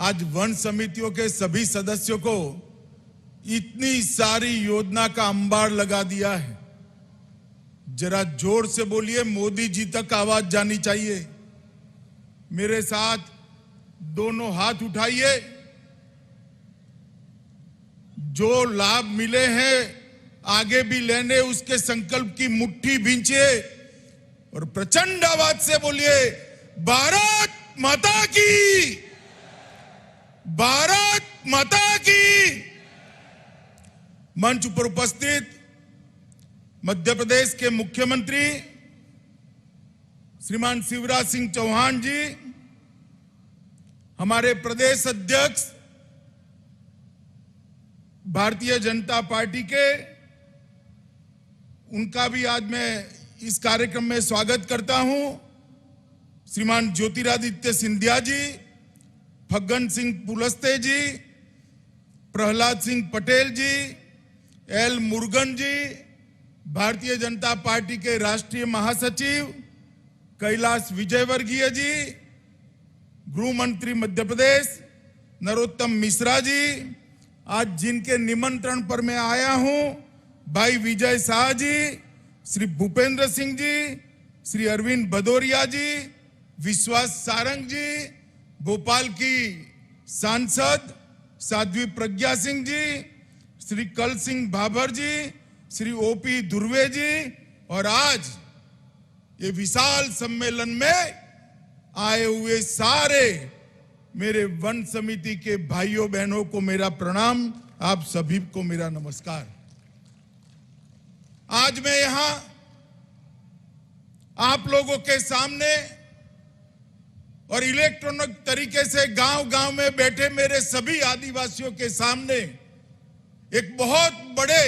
आज वन समितियों के सभी सदस्यों को इतनी सारी योजना का अंबार लगा दिया है। जरा जोर से बोलिए, मोदी जी तक आवाज जानी चाहिए। मेरे साथ दोनों हाथ उठाइए। जो लाभ मिले हैं आगे भी लेने, उसके संकल्प की मुट्ठी भींचिए और प्रचंड आवाज से बोलिए, भारत माता की, भारत माता की। मंच पर उपस्थित मध्य प्रदेश के मुख्यमंत्री श्रीमान शिवराज सिंह चौहान जी, हमारे प्रदेश अध्यक्ष भारतीय जनता पार्टी के, उनका भी आज मैं इस कार्यक्रम में स्वागत करता हूं। श्रीमान ज्योतिरादित्य सिंधिया जी, फग्गन सिंह पुलस्ते जी, प्रहलाद सिंह पटेल जी, एल मुरुगन जी, भारतीय जनता पार्टी के राष्ट्रीय महासचिव कैलाश विजयवर्गीय जी, गृह मंत्री मध्य प्रदेश नरोत्तम मिश्रा जी, आज जिनके निमंत्रण पर मैं आया हूं, भाई विजय शाह जी, श्री भूपेंद्र सिंह जी, श्री अरविंद भदौरिया जी, विश्वास सारंग जी, भोपाल की सांसद साध्वी प्रज्ञा सिंह जी, श्री कल सिंह भाभर जी, श्री ओपी धुर्वे जी, और आज ये विशाल सम्मेलन में आए हुए सारे मेरे वन समिति के भाइयों बहनों को मेरा प्रणाम, आप सभी को मेरा नमस्कार। आज मैं यहां आप लोगों के सामने और इलेक्ट्रॉनिक तरीके से गांव-गांव में बैठे मेरे सभी आदिवासियों के सामने एक बहुत बड़े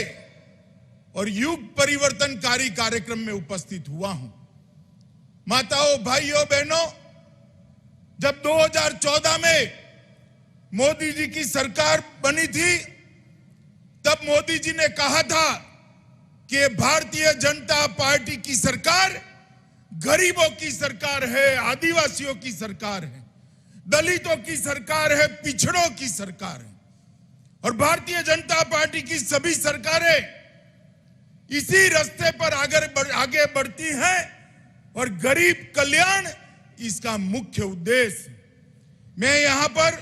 और युग परिवर्तनकारी कार्यक्रम में उपस्थित हुआ हूं। माताओं, भाइयों, बहनों, जब 2014 में मोदी जी की सरकार बनी थी, तब मोदी जी ने कहा था कि भारतीय जनता पार्टी की सरकार गरीबों की सरकार है, आदिवासियों की सरकार है, दलितों की सरकार है, पिछड़ों की सरकार है। और भारतीय जनता पार्टी की सभी सरकारें इसी रास्ते पर आगे बढ़ती हैं और गरीब कल्याण इसका मुख्य उद्देश्य। मैं यहां पर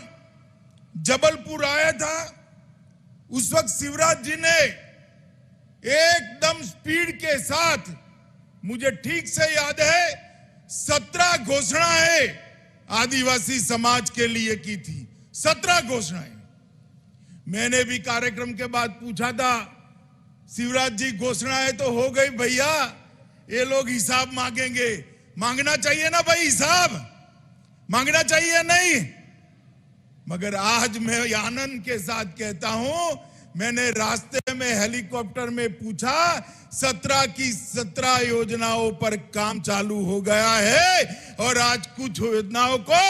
जबलपुर आया था, उस वक्त शिवराज जी ने एकदम स्पीड के साथ, मुझे ठीक से याद है, 17 घोषणाएं आदिवासी समाज के लिए की थी। 17 घोषणाएं। मैंने भी कार्यक्रम के बाद पूछा था, शिवराज जी घोषणाएं तो हो गई भैया, ये लोग हिसाब मांगेंगे। मांगना चाहिए ना भाई, हिसाब मांगना चाहिए नहीं? मगर आज मैं आनंद के साथ कहता हूं, मैंने रास्ते में हेलीकॉप्टर में पूछा, 17 की 17 योजनाओं पर काम चालू हो गया है और आज कुछ योजनाओं को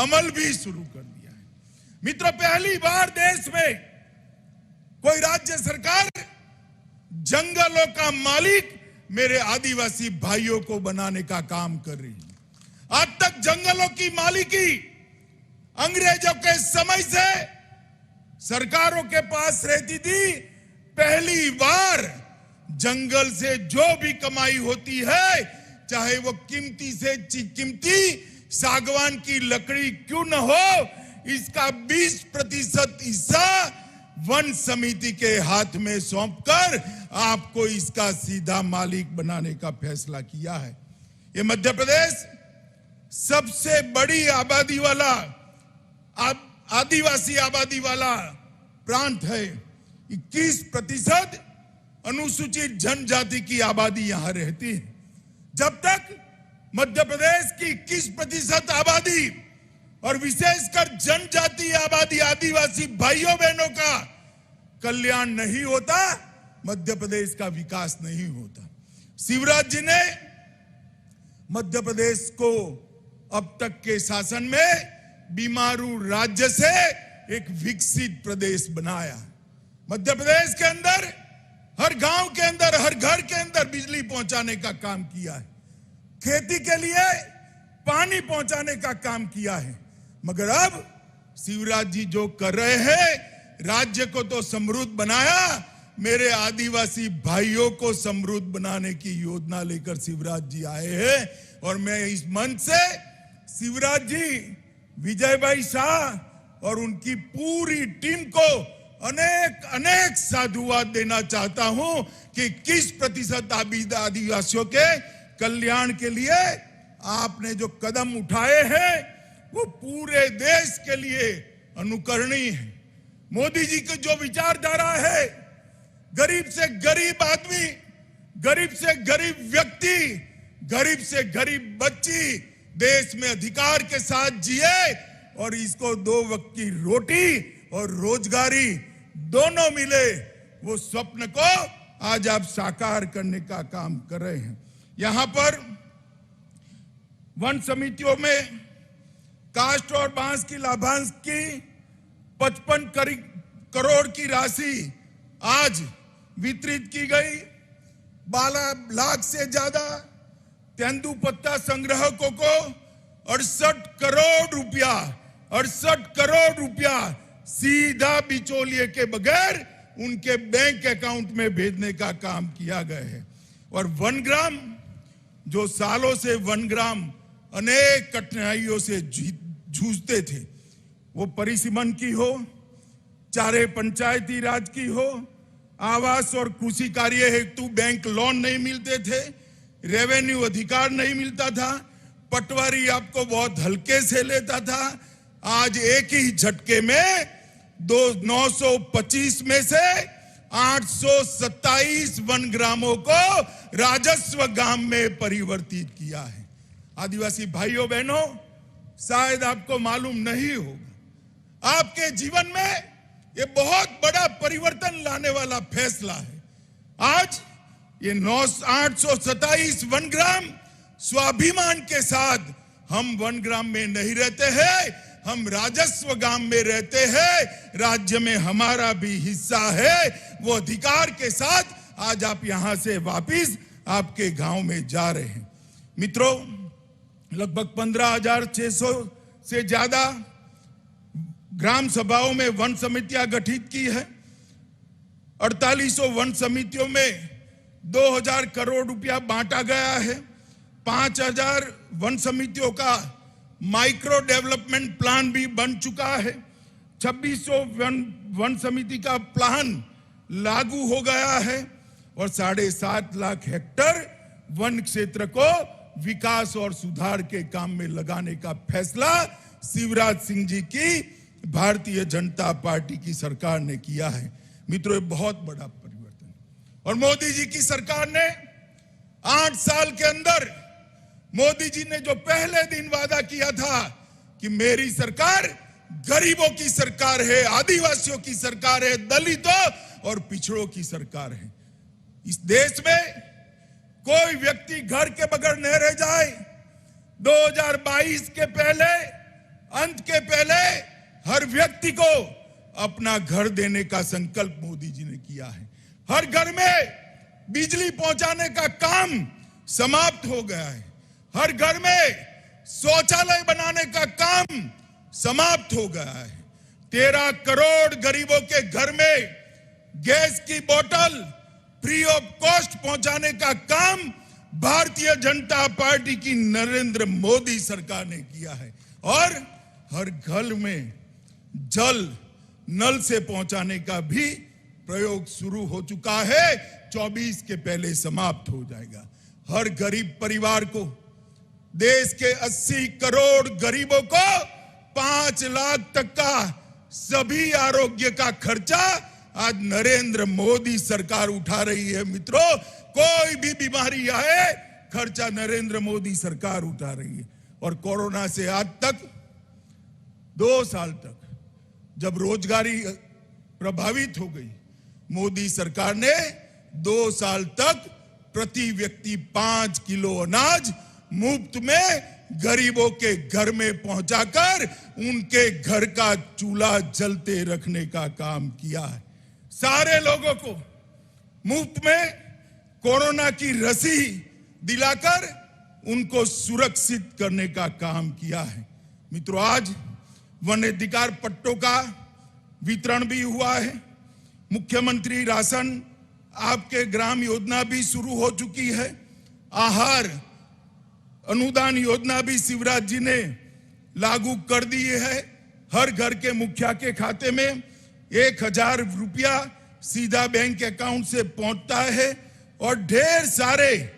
अमल भी शुरू कर दिया है। मित्रों, पहली बार देश में कोई राज्य सरकार जंगलों का मालिक मेरे आदिवासी भाइयों को बनाने का काम कर रही है। आज तक जंगलों की मालिकी अंग्रेजों के समय से सरकारों के पास रहती थी। पहली बार जंगल से जो भी कमाई होती है, चाहे वो कीमती से कीमती सागवान की लकड़ी क्यों न हो, इसका 20% हिस्सा वन समिति के हाथ में सौंपकर आपको इसका सीधा मालिक बनाने का फैसला किया है। ये मध्य प्रदेश सबसे बड़ी आबादी वाला, आदिवासी आबादी वाला प्रांत है। 21% अनुसूचित जनजाति की आबादी यहां रहती है। जब तक मध्य प्रदेश की 21% आबादी और विशेषकर जनजातीय आबादी, आदिवासी भाइयों बहनों का कल्याण नहीं होता, मध्य प्रदेश का विकास नहीं होता। शिवराज जी ने मध्य प्रदेश को अब तक के शासन में बीमारू राज्य से एक विकसित प्रदेश बनाया। मध्य प्रदेश के अंदर हर गांव के अंदर, हर घर के अंदर बिजली पहुंचाने का काम किया है, खेती के लिए पानी पहुंचाने का काम किया है। मगर अब शिवराज जी जो कर रहे हैं, राज्य को तो समृद्ध बनाया, मेरे आदिवासी भाइयों को समृद्ध बनाने की योजना लेकर शिवराज जी आए हैं। और मैं इस मंच से शिवराज जी, विजय भाई शाह और उनकी पूरी टीम को अनेक अनेक साधुवाद देना चाहता हूं कि किस प्रतिशत आदिवासियों के कल्याण के लिए आपने जो कदम उठाए हैं वो पूरे देश के लिए अनुकरणीय है। मोदी जी की जो विचारधारा है, गरीब से गरीब आदमी, गरीब से गरीब व्यक्ति, गरीब से गरीब बच्ची देश में अधिकार के साथ जिए और इसको 2 वक्त की रोटी और रोजगारी दोनों मिले, वो स्वप्न को आज आप साकार करने का काम कर रहे हैं। यहां पर वन समितियों में काष्ठ और बांस की लाभांश की 55 करोड़ की राशि आज वितरित की गई। 12 लाख से ज्यादा तेंदुपत्ता संग्राहकों को 68 करोड़ रुपया सीधा बिचौलिए के बगैर उनके बैंक अकाउंट में भेजने का काम किया गया है। और वनग्राम, जो सालों से वनग्राम अनेक कठिनाइयों से जूझते थे, वो परिसीमन की हो, चाहे पंचायती राज की हो, आवास और कृषि कार्य हेतु बैंक लोन नहीं मिलते थे, रेवेन्यू अधिकार नहीं मिलता था, पटवारी आपको बहुत हल्के से लेता था। आज एक ही झटके में 925 में से 827 वन ग्रामों को राजस्व ग्राम में परिवर्तित किया है। आदिवासी भाइयों बहनों, शायद आपको मालूम नहीं होगा, आपके जीवन में ये बहुत बड़ा परिवर्तन लाने वाला फैसला है। आज ये 827 वन ग्राम स्वाभिमान के साथ हम वन ग्राम में नहीं रहते हैं, हम राजस्व ग्राम में रहते हैं। राज्य में हमारा भी हिस्सा है। वो अधिकार के साथ आज आप यहां से वापिस आपके गांव में जा रहे हैं। मित्रों, लगभग 15,600 से ज्यादा ग्राम सभाओं में वन समितियां गठित की है। 4800 वन समितियों में 2000 करोड़ रुपया बांटा गया है। 5000 वन समितियों का माइक्रो डेवलपमेंट प्लान भी बन चुका है। 2600 वन समिति का प्लान लागू हो गया है और 7.5 लाख हेक्टेयर वन क्षेत्र को विकास और सुधार के काम में लगाने का फैसला शिवराज सिंह जी की भारतीय जनता पार्टी की सरकार ने किया है। मित्रों, ये बहुत बड़ा परिवर्तन। और मोदी जी की सरकार ने 8 साल के अंदर, मोदी जी ने जो पहले दिन वादा किया था कि मेरी सरकार गरीबों की सरकार है, आदिवासियों की सरकार है, दलितों और पिछड़ों की सरकार है। इस देश में कोई व्यक्ति घर के बगैर न रह जाए। 2022 के पहले, अंत के पहले हर व्यक्ति को अपना घर देने का संकल्प मोदी जी ने किया है। हर घर में बिजली पहुंचाने का काम समाप्त हो गया है। हर घर में शौचालय बनाने का काम समाप्त हो गया है। 13 करोड़ गरीबों के घर में गैस की बोतल फ्री ऑफ कॉस्ट पहुंचाने का काम भारतीय जनता पार्टी की नरेंद्र मोदी सरकार ने किया है। और हर घर में जल नल से पहुंचाने का भी प्रयोग शुरू हो चुका है। 24 के पहले समाप्त हो जाएगा। हर गरीब परिवार को, देश के 80 करोड़ गरीबों को 5 लाख तक का सभी आरोग्य का खर्चा आज नरेंद्र मोदी सरकार उठा रही है। मित्रों, कोई भी बीमारी आए, खर्चा नरेंद्र मोदी सरकार उठा रही है। और कोरोना से आज तक 2 साल तक जब रोजगारी प्रभावित हो गई, मोदी सरकार ने 2 साल तक प्रति व्यक्ति 5 किलो अनाज मुफ्त में गरीबों के घर में पहुंचाकर उनके घर का चूल्हा जलते रखने का काम किया है। सारे लोगों को मुफ्त में कोरोना की रसी दिलाकर उनको सुरक्षित करने का काम किया है। मित्रों, आज वन अधिकार पट्टों का वितरण भी हुआ है। मुख्यमंत्री राशन आपके ग्राम योजना भी शुरू हो चुकी है। आहार अनुदान योजना भी शिवराज जी ने लागू कर दी है। हर घर के मुखिया के खाते में 1000 रुपया सीधा बैंक अकाउंट से पहुंचता है और ढेर सारे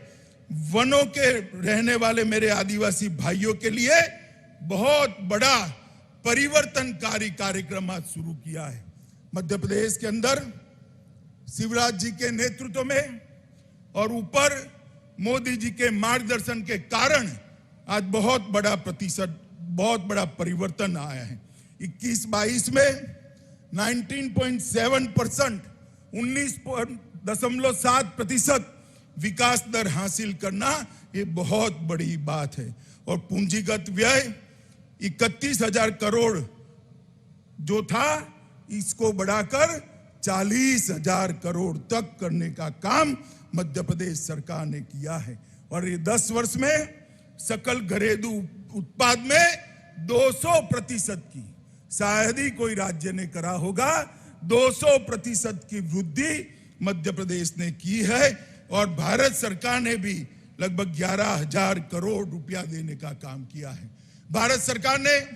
वनों के रहने वाले मेरे आदिवासी भाइयों के लिए बहुत बड़ा परिवर्तनकारी कार्यक्रम आज शुरू किया है। मध्य प्रदेश के अंदर शिवराज जी के नेतृत्व में और ऊपर मोदी जी के मार्गदर्शन के कारण आज बहुत बड़ा परिवर्तन आया है। 21-22 में 19.7%, 19.7% विकास दर हासिल करना ये बहुत बड़ी बात है। और पूंजीगत व्यय 31,000 करोड़ जो था इसको बढ़ाकर 40,000 करोड़ तक करने का काम मध्य प्रदेश सरकार ने किया है। और ये 10 वर्ष में सकल घरेलू उत्पाद में 200% की, शायद ही कोई राज्य ने करा होगा, 200% की वृद्धि मध्य प्रदेश ने की है। और भारत सरकार ने भी लगभग 11,000 करोड़ रुपया देने का काम किया है। भारत सरकार ने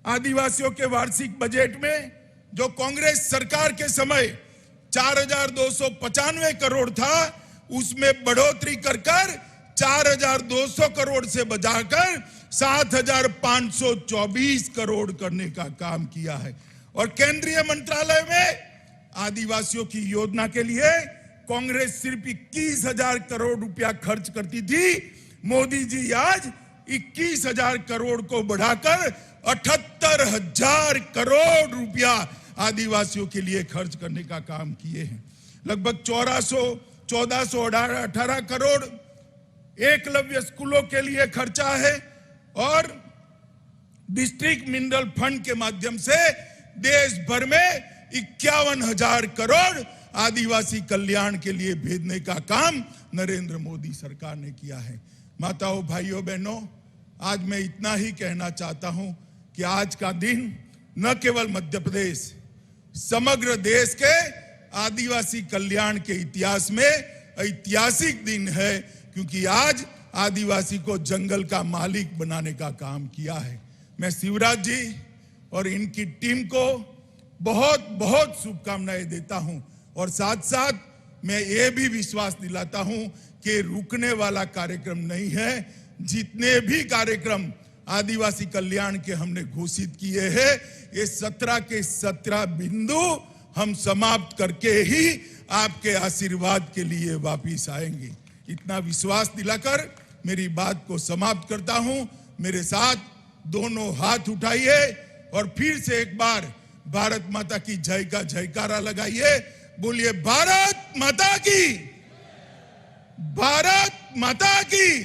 आदिवासियों के वार्षिक बजट में जो कांग्रेस सरकार के समय 4,295 करोड़ था, उसमें बढ़ोतरी कर 4,200 करोड़ से बचाकर 7,524 करोड़ करने का काम किया है। और केंद्रीय मंत्रालय में आदिवासियों की योजना के लिए कांग्रेस सिर्फ 21,000 करोड़ रुपया खर्च करती थी। मोदी जी आज 21,000 करोड़ को बढ़ाकर 78,000 करोड़ रुपया आदिवासियों के लिए खर्च करने का काम किए हैं। लगभग 1418 करोड़ एकलव्य स्कूलों के लिए खर्चा है और डिस्ट्रिक्ट मिनरल फंड के माध्यम से देश भर में 51,000 करोड़ आदिवासी कल्याण के लिए भेजने का काम नरेंद्र मोदी सरकार ने किया है। माताओं, भाइयों, बहनों, आज मैं इतना ही कहना चाहता हूं कि आज का दिन न केवल मध्य प्रदेश, समग्र देश के आदिवासी कल्याण के इतिहास में ऐतिहासिक दिन है, क्योंकि आज आदिवासी को जंगल का मालिक बनाने का काम किया है। मैं शिवराज जी और इनकी टीम को बहुत बहुत शुभकामनाएं देता हूं और साथ साथ मैं ये भी विश्वास दिलाता हूं कि रुकने वाला कार्यक्रम नहीं है। जितने भी कार्यक्रम आदिवासी कल्याण के हमने घोषित किए हैं, ये 17 के 17 बिंदु हम समाप्त करके ही आपके आशीर्वाद के लिए वापिस आएंगे। इतना विश्वास दिलाकर मेरी बात को समाप्त करता हूं। मेरे साथ दोनों हाथ उठाइए और फिर से एक बार भारत माता की जय का जयकारा लगाइए। बोलिए भारत माता की, भारत माता की,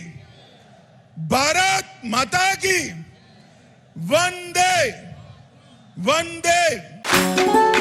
भारत माता की। वंदे वंदे।